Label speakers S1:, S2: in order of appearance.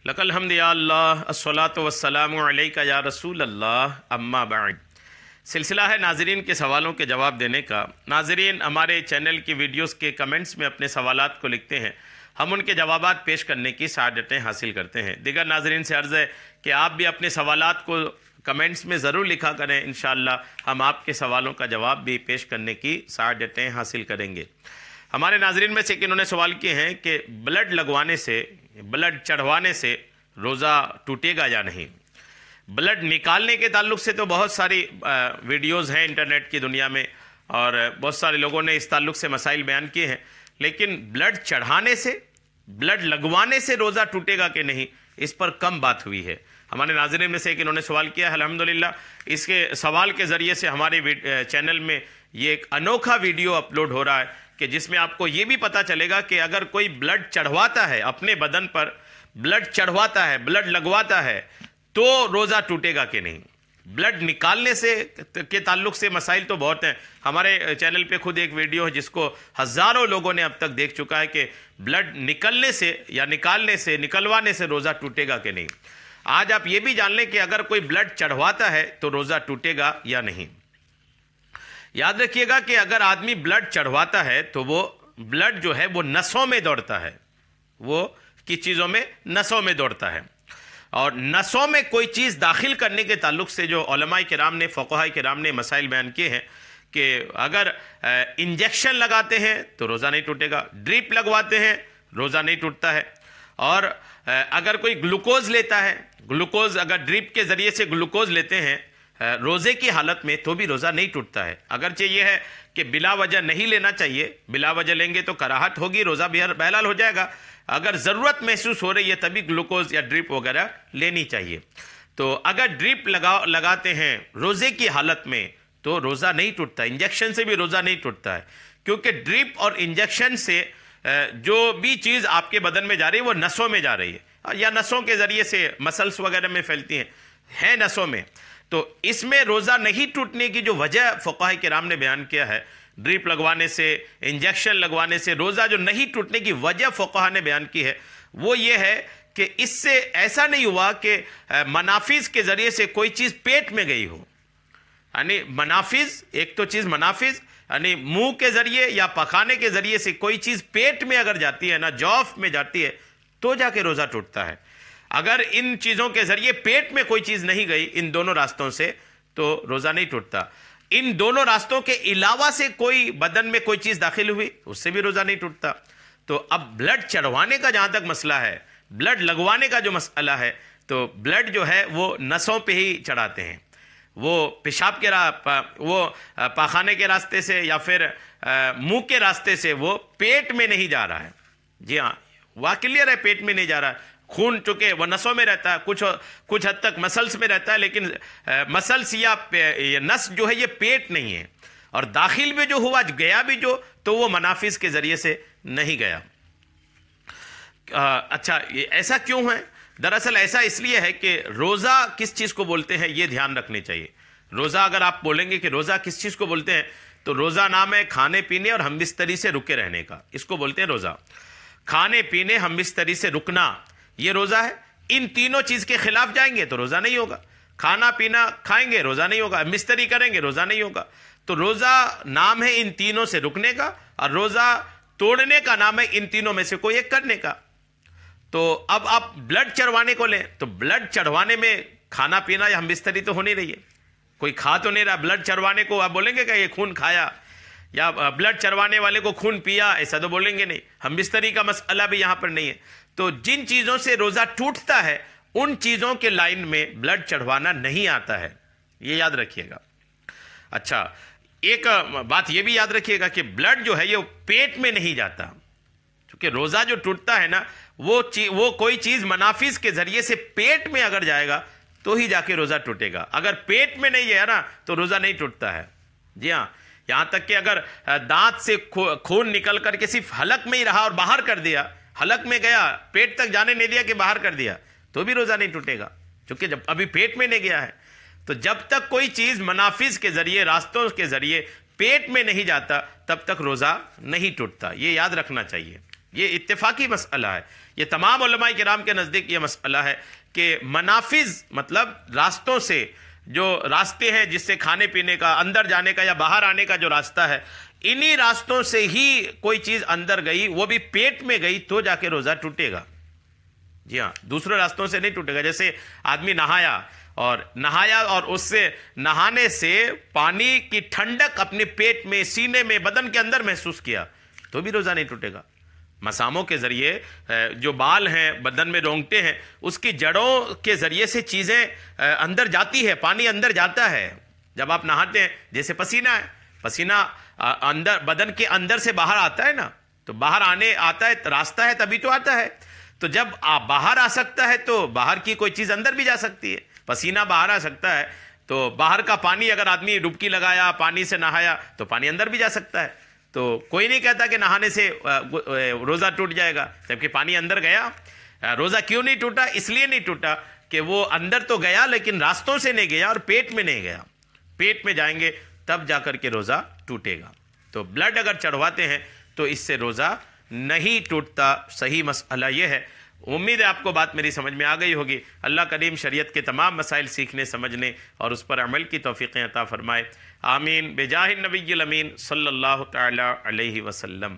S1: लकल हम्द या अल्लाह अस्सलातु वस्सलामु अलैका या रसूल अल्लाह अम्मा बाद। सिलसिला है नाज़रीन के सवालों के जवाब देने का। नाज़रीन हमारे चैनल की वीडियोस के कमेंट्स में अपने सवालात को लिखते हैं, हम उनके जवाबात पेश करने की सआदतें हासिल करते हैं। दिगर नाज़रीन से अर्ज़ है कि आप भी अपने सवालात को कमेंट्स में ज़रूर लिखा करें, इंशाअल्लाह हम आपके सवालों का जवाब भी पेश करने की सआदतें हासिल करेंगे। हमारे नाज़रीन में से इन्होंने सवाल किए हैं कि ब्लड लगवाने से, ब्लड चढ़वाने से रोज़ा टूटेगा या नहीं। ब्लड निकालने के ताल्लुक से तो बहुत सारी वीडियोज़ हैं इंटरनेट की दुनिया में और बहुत सारे लोगों ने इस ताल्लुक से मसाइल बयान किए हैं, लेकिन ब्लड चढ़ाने से, ब्लड लगवाने से रोज़ा टूटेगा कि नहीं, इस पर कम बात हुई है। हमारे नाज़रीन में से एक इन्होंने सवाल किया है, अल्हम्दुलिल्लाह इसके सवाल के ज़रिए से हमारे चैनल में ये एक अनोखा वीडियो अपलोड हो रहा है कि जिसमें आपको ये भी पता चलेगा कि अगर कोई ब्लड चढ़वाता है, अपने बदन पर ब्लड चढ़वाता है, ब्लड लगवाता है, तो रोज़ा टूटेगा कि नहीं। ब्लड निकालने से के ताल्लुक से मसाइल तो बहुत हैं। हमारे चैनल पे खुद एक वीडियो है जिसको हज़ारों लोगों ने अब तक देख चुका है कि ब्लड निकलने से या निकलवाने से रोज़ा टूटेगा कि नहीं। आज आप ये भी जान लें कि अगर कोई ब्लड चढ़वाता है तो रोज़ा टूटेगा या नहीं। याद रखिएगा कि अगर आदमी ब्लड चढ़वाता है तो वो ब्लड जो है वो नसों में दौड़ता है, वो किस चीज़ों में, नसों में दौड़ता है। और नसों में कोई चीज़ दाखिल करने के ताल्लुक से जो उलमाए किराम ने, फ़क़हा किराम ने मसाइल बयान किए हैं कि अगर इंजेक्शन लगाते हैं तो रोज़ा नहीं टूटेगा, ड्रिप लगवाते हैं रोज़ा नहीं टूटता है, और अगर कोई ग्लूकोज़ लेता है, ग्लूकोज़ अगर ड्रिप के ज़रिए से ग्लूकोज़ लेते हैं रोज़े की हालत में तो भी रोज़ा नहीं टूटता है। अगरचे ये है कि बिला वजह नहीं लेना चाहिए, बिला वजह लेंगे तो कराहत होगी, रोज़ा बहलाल हो जाएगा। अगर ज़रूरत महसूस हो रही है तभी ग्लूकोज़ या ड्रिप वगैरह लेनी चाहिए। तो अगर ड्रिप लगाते हैं रोज़े की हालत में तो रोज़ा नहीं टूटता, इंजेक्शन से भी रोज़ा नहीं टूटता है, क्योंकि ड्रिप और इंजेक्शन से जो भी चीज़ आपके बदन में जा रही है वो नसों में जा रही है या नसों के ज़रिए से मसल्स वगैरह में फैलती हैं नसों में। तो इसमें रोज़ा नहीं टूटने की जो वजह फ़क़हा किराम ने बयान किया है, ड्रिप लगवाने से, इंजेक्शन लगवाने से रोज़ा जो नहीं टूटने की वजह फ़क़हा ने बयान की है, वो ये है कि इससे ऐसा नहीं हुआ कि मनाफिज़ के ज़रिए से कोई चीज़ पेट में गई हो। यानी मनाफिज़, एक तो चीज़ मनाफिज़ यानी मुंह के ज़रिए या पखाने के ज़रिए से कोई चीज़ पेट में अगर जाती है ना, जौफ में जाती है, तो जाके रोज़ा टूटता है। अगर इन चीज़ों के ज़रिए पेट में कोई चीज़ नहीं गई, इन दोनों रास्तों से, तो रोज़ा नहीं टूटता। इन दोनों रास्तों के अलावा से कोई बदन में कोई चीज़ दाखिल हुई, उससे भी रोज़ा नहीं टूटता। तो अब ब्लड चढ़वाने का जहाँ तक मसला है, ब्लड लगवाने का जो मसला है, तो ब्लड जो है वो नसों पे ही चढ़ाते हैं, वो पेशाब के वो पाखाने के रास्ते से या फिर मुंह के रास्ते से, वो पेट में नहीं जा रहा है। जी हाँ, वह क्लियर है, पेट में नहीं जा रहा है। खून चूँकि वो नसों में रहता है, कुछ हद तक मसल्स में रहता है, लेकिन मसल्स या नस जो है ये पेट नहीं है। और दाखिल में जो हुआ, गया भी जो, तो वो मनाफिज़ के ज़रिए से नहीं गया। अच्छा, ये ऐसा क्यों है? दरअसल ऐसा इसलिए है कि रोज़ा किस चीज़ को बोलते हैं ये ध्यान रखने चाहिए। रोज़ा, अगर आप बोलेंगे कि रोज़ा किस चीज़ को बोलते हैं, तो रोज़ा नाम है खाने पीने और हमबिस्तरी से रुके रहने का, इसको बोलते हैं रोज़ा। खाने पीने, हमबिस्तरी से रुकना, ये रोज़ा है। इन तीनों चीज़ के खिलाफ जाएंगे तो रोज़ा नहीं होगा। खाना पीना खाएंगे, रोज़ा नहीं होगा। मिस्तरी करेंगे, रोज़ा नहीं होगा। तो रोज़ा नाम है इन तीनों से रुकने का, और रोज़ा तोड़ने का नाम है इन तीनों में से कोई एक करने का। तो अब आप ब्लड चढ़वाने को लें तो ब्लड चढ़वाने में खाना पीना या हमबिस्तरी तो हो नहीं रही है, कोई खा तो नहीं रहा। ब्लड चढ़वाने को आप बोलेंगे कि ये खून खाया, या ब्लड चढ़वाने वाले को खून पिया, ऐसा तो बोलेंगे नहीं। हमबिस्तरी का मसला भी यहाँ पर नहीं है। तो जिन चीज़ों से रोज़ा टूटता है उन चीज़ों के लाइन में ब्लड चढ़वाना नहीं आता है, ये याद रखिएगा। अच्छा, एक बात ये भी याद रखिएगा कि ब्लड जो है ये पेट में नहीं जाता, क्योंकि रोज़ा जो टूटता है ना, वो कोई चीज़ मनाफिज़ के ज़रिए से पेट में अगर जाएगा तो ही जाके रोज़ा टूटेगा। अगर पेट में नहीं गया ना तो रोज़ा नहीं टूटता है। जी हाँ, यहाँ तक कि अगर दांत से खून निकल करके सिर्फ हलक में ही रहा और बाहर कर दिया, हलक में गया, पेट तक जाने नहीं दिया कि बाहर कर दिया, तो भी रोज़ा नहीं टूटेगा, क्योंकि जब अभी पेट में नहीं गया है। तो जब तक कोई चीज़ मनाफिज़ के ज़रिए, रास्तों के ज़रिए पेट में नहीं जाता, तब तक रोज़ा नहीं टूटता। ये याद रखना चाहिए, ये इत्तेफाकी मसला है। یہ تمام علماء کرام کے نزدیک یہ مسئلہ ہے کہ منافذ مطلب راستوں سے، جو راستے ہیں جس سے کھانے پینے کا، اندر جانے کا یا باہر آنے کا جو راستہ ہے، انہی راستوں سے ہی کوئی چیز اندر گئی، وہ بھی پیٹ میں گئی تو جا کے روزہ ٹوٹے گا۔ جی ہاں، دوسرے راستوں سے نہیں ٹوٹے گا۔ جیسے آدمی نہایا اور اس سے نہانے سے پانی کی ٹھنڈک اپنے پیٹ میں، سینے میں، بدن کے اندر محسوس کیا تو بھی روزہ نہیں ٹوٹے گا۔ مساموں کے ذریعے جو بال ہیں، بدن میں رونگٹے ہیں، اس کی جڑوں کے ذریعے سے چیزیں اندر جاتی ہے، پانی اندر جاتا ہے۔ جب آپ نہاتے ہیں، جیسے پسینہ ہے، پسینہ اندر بدن کے اندر سے باہر آتا ہے نا، تو باہر آتا ہے، راستہ ہے تبھی تو آتا ہے۔ تو جب باہر آ سکتا ہے تو باہر کی کوئی چیز اندر بھی جا سکتی ہے۔ پسینہ باہر آ سکتا ہے تو باہر کا پانی، اگر آدمی ڈبکی لگایا، پانی سے نہایا تو پانی اندر بھی جا سکتا ہے۔ تو کوئی نہیں کہتا کہ نہانے سے روزہ ٹوٹ جائے گا، جبکہ پانی اندر گیا۔ روزہ کیوں نہیں ٹوٹا؟ اس لیے نہیں ٹوٹا کہ وہ اندر تو گیا لیکن راستوں سے نہیں گیا اور پیٹ میں نہیں گیا۔ پیٹ میں جائیں گے تب جا کر کے روزہ ٹوٹے گا۔ تو بلڈ اگر چڑھواتے ہیں تو اس سے روزہ نہیں ٹوٹتا۔ صحیح مسئلہ یہ ہے۔ امید ہے آپ کو بات میری سمجھ میں آ گئی ہوگی۔ اللہ کریم شریعت کے تمام مسائل سیکھنے، سمجھنے اور اس پر عمل کی توفیقیں عطا فرمائے۔ آمین بجاہ النبی الامین صلی اللہ تعالی علیہ وسلم۔